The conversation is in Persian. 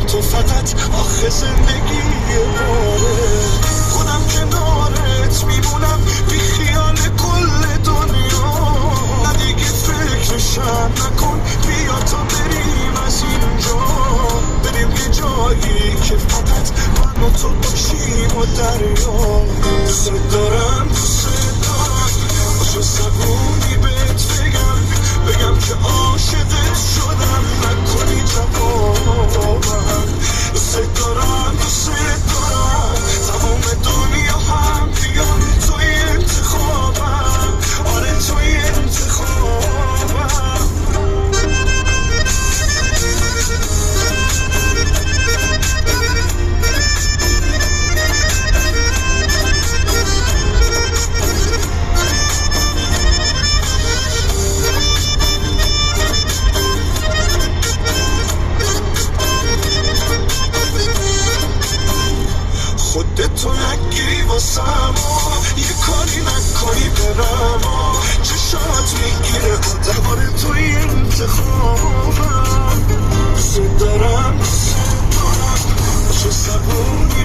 تو فقط آخه زندگی باره خودم کنارت میمونم بی خیال کل دنیا نه دیگه فکرشم نکن بیا تا بریم از اینجا بریم یه جایی که فقط من و تو باشیم و دریا دوست دارم باشو زبونی بهت بگم که عاشقت شدم نکنی جوابم دوست دارم تمام دنیا هم بیان توی انتخابم آره توی انتخابم خودتو نگیری واسم یه کاری نکنی برم چشات میگیره دوباره توی انتخابم دوست دارم باشو زبونی